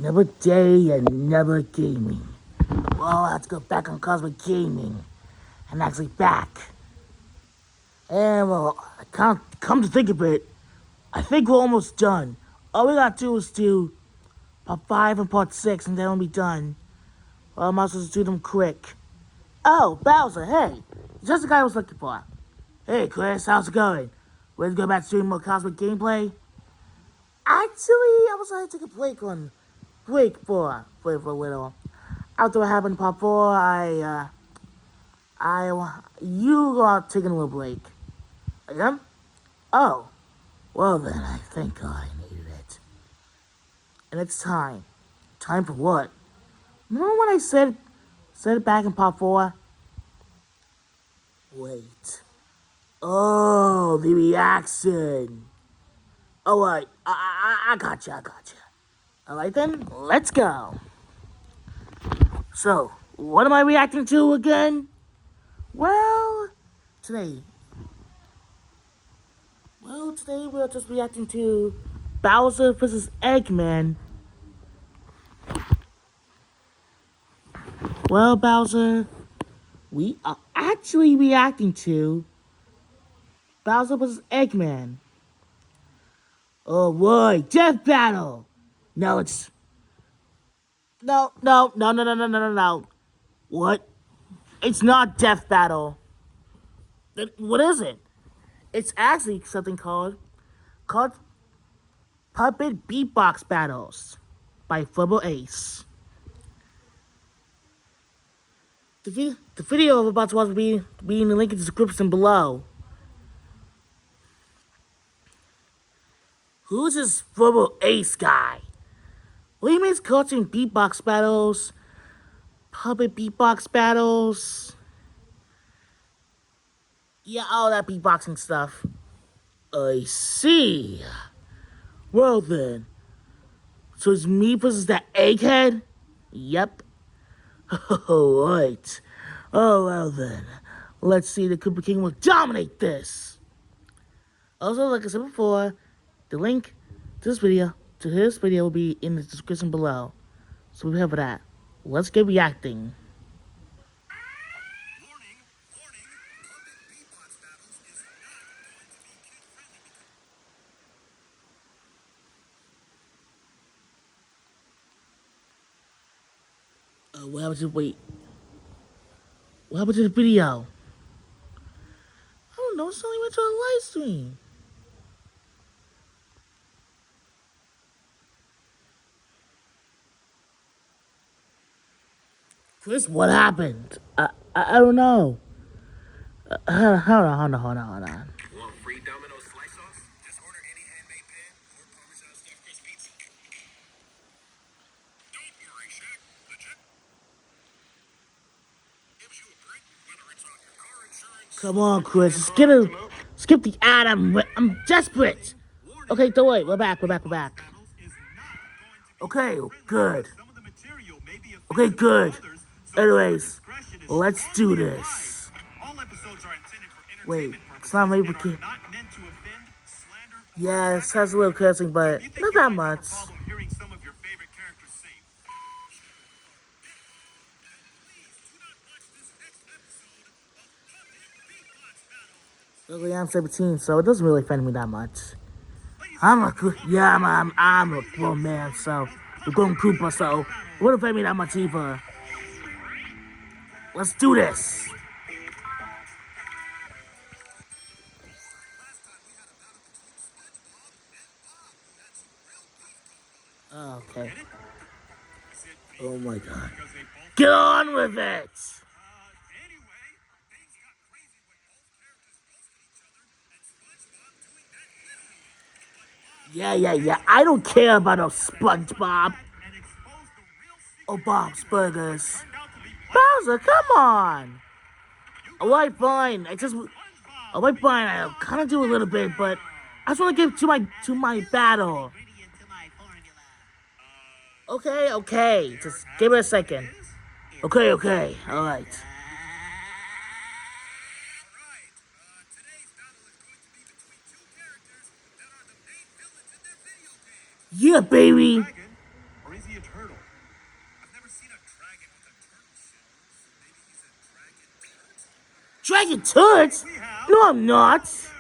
Another day, another gaming. Well, let's go back on Cosmic Gaming. I'm actually back. And, well, come to think of it, I think we're almost done. All we gotta do is do part 5 and part 6, and then we'll be done. Well, I might as well do them quick. Oh, Bowser, hey. Just the guy I was looking for. Hey, Chris, how's it going? Ready to go back to doing more Cosmic gameplay? Actually, I was going to take a break for a little. After what happened in part 4, you are taking a little break. Yeah? Oh, well then, I think I needed it. And it's time. Time for what? Remember when I said it back in part 4? Wait. Oh, the reaction. Alright, I gotcha. Alright then, let's go. So, what am I reacting to again? Well, today we're just reacting to Bowser vs. Eggman. Well, Bowser, we are actually reacting to Bowser vs. Eggman. Oh boy, death battle! No, it's... No. What? It's not death battle. Then what is it? It's actually something called Puppet Beatbox Battles by Flubble Ace. The video I'm about to watch will be in the link in the description below. Who's this Flubble Ace guy? Well, he makes cartoon beatbox battles, puppet beatbox battles. Yeah, all that beatboxing stuff. I see. Well then. So it's me versus that egghead? Yep. Alright. Oh well then. Let's see, the Koopa King will dominate this. Also, like I said before, the link to his video will be in the description below. So we have that. Let's get reacting. What happened to What happened to the video? I don't know, it's only went to a live stream. Chris, what happened? I don't know. Hold on. Want free Domino's slice sauce? Just order any handmade pan or Parmesan stuffed crust pizza. Don't worry, Shaq. The jet gives you a break, whether it's on your car insurance. Come on, Chris. Skip the ad. I'm desperate. Okay, don't worry. We're back. Okay, good. Okay, good. Anyways, let's do this. Wait, it's not maybe kid. Yeah, it has a little cursing, but not that much. Luckily, I'm 17, so it doesn't really offend me that much. I'm a grown man, so we're going Koopa, so it wouldn't offend me that much either. Let's do this. Oh, okay. Oh my god. Get on with it! Yeah. I don't care about no SpongeBob. Or Bob's Burgers. Bowser, come on! Alright, fine. I'll kind of do a little bit, but I just want to get to my battle. Okay. Just give it a second. Okay. Alright. Yeah, baby. turtle. I've never seen a dragon with a turtle shell, so maybe he's a dragon turtle? Dragon turds? We have No, I'm not. Founder.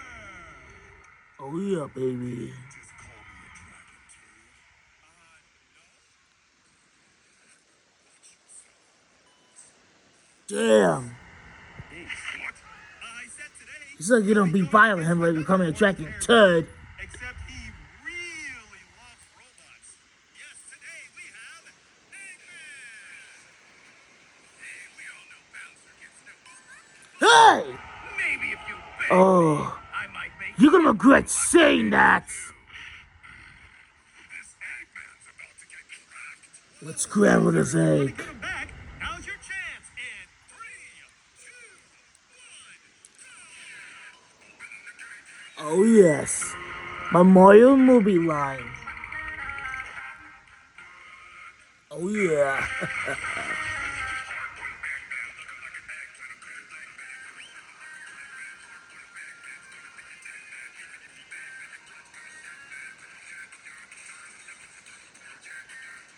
Oh yeah, baby. Just call me a dragon turd. Damn. What? I said today. He said you don't be violent him like becoming a dragon turd. Except he really loves robots. Yes, today we have eggman. Hey, we all know Bowser gets no. Hey! Maybe if you beg Oh, I might make you're gonna regret saying that. this eggman's about to get cracked. Let's scramble this egg. Get him back. Now's your chance in 3, 2, 1, go. Oh yes, my Mario movie line. Oh yeah.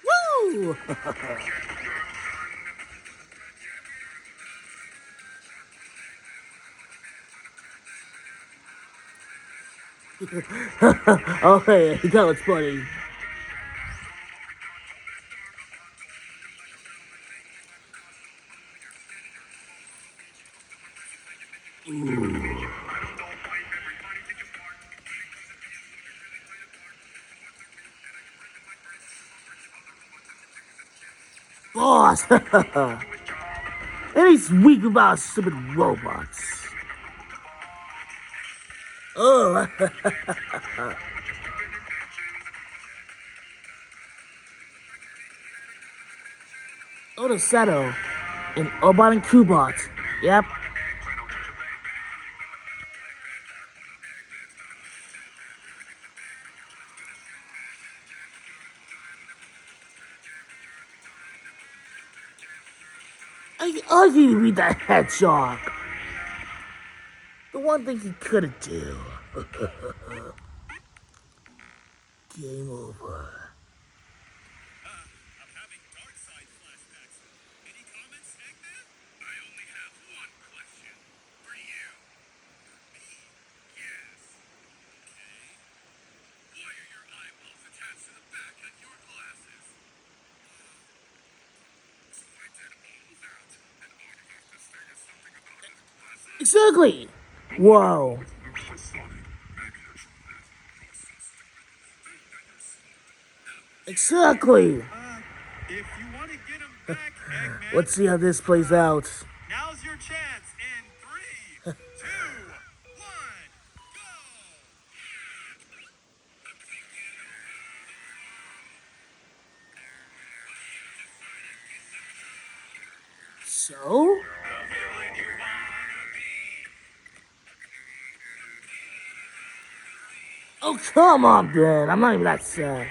Woo! Okay, that was funny. Boss! And he's weak about stupid robots. Oh, oh, the Shadow. And Obot and Cubot. Yep. I can read that hedgehog. The one thing he couldn't do. Game over. I'm having dark side flashbacks. Any comments, Eggman? I only have one question for you. Me? Yes. Okay. Why are your eyeballs attached to the back of your glasses? So I did all that, and all you have to say is something about his glasses? Exactly. Whoa. Looks like Sonic. Maybe you're trying. You're so stupid. Think that you're smart. Exactly. If you want to get him back, Eggman, Let's see how this plays out. now's your chance in 3, 2, 1, go! So? Oh, come on, Ben. I'm not even that sad.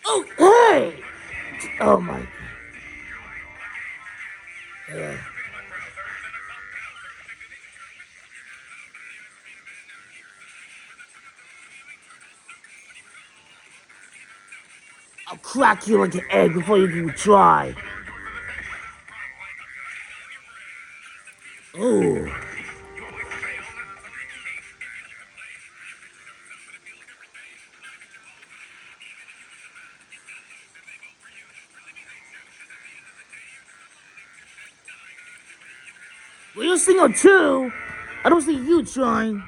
Oh, hey! Oh, my God. I'll crack you like an egg before you can try. Oh. Well, you're single too. I don't see you trying.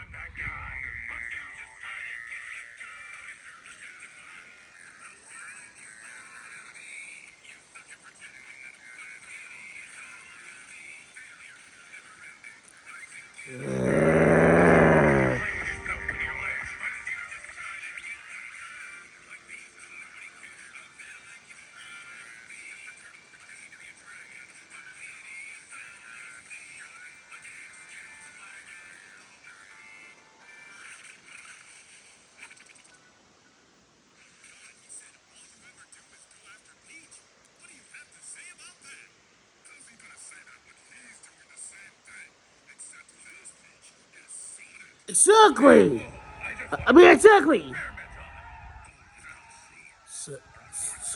What do you have to say about that? How's he gonna say that when he's doing the same thing? Exactly. I mean, exactly. It's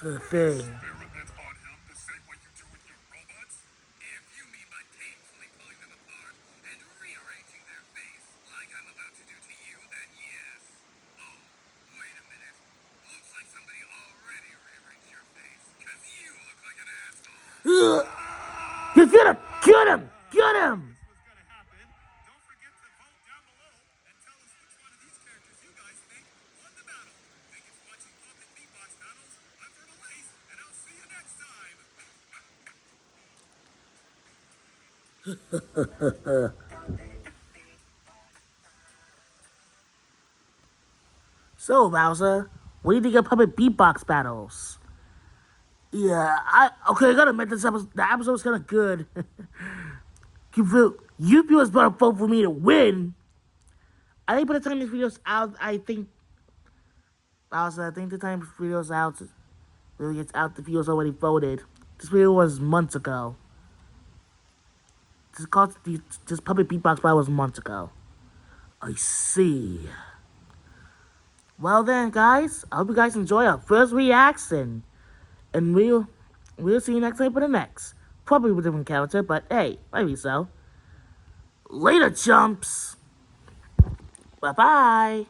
a thing. Experiments on him the same way you do with your robots? If you mean by painfully pulling them apart and rearranging their face like I'm about to do to you, then yes. Oh, wait a minute. Looks like somebody already rearranged your face, because you look like an asshole. Ugh. You get him! Get him! Get him! Was gonna happen. Don't forget to vote down below and tell us which one of these characters you guys think won the battle. Thank you for watching Puppet Beatbox Battles. I'm Fertile Lace, and I'll see you next time. So, Bowser, what do you think of Puppet Beatbox Battles? Yeah, I gotta admit the episode's kind of good. You viewers better vote for me to win. I think by the time this video's out, I think the time this video's out, really gets out, the video's already voted. This video was months ago. This Puppet Beatbox Battle was months ago. I see. Well then, guys, I hope you guys enjoy our first reaction, and we'll see you next time for the next. Probably with a different character, but hey, maybe so. Later, chumps. Bye bye.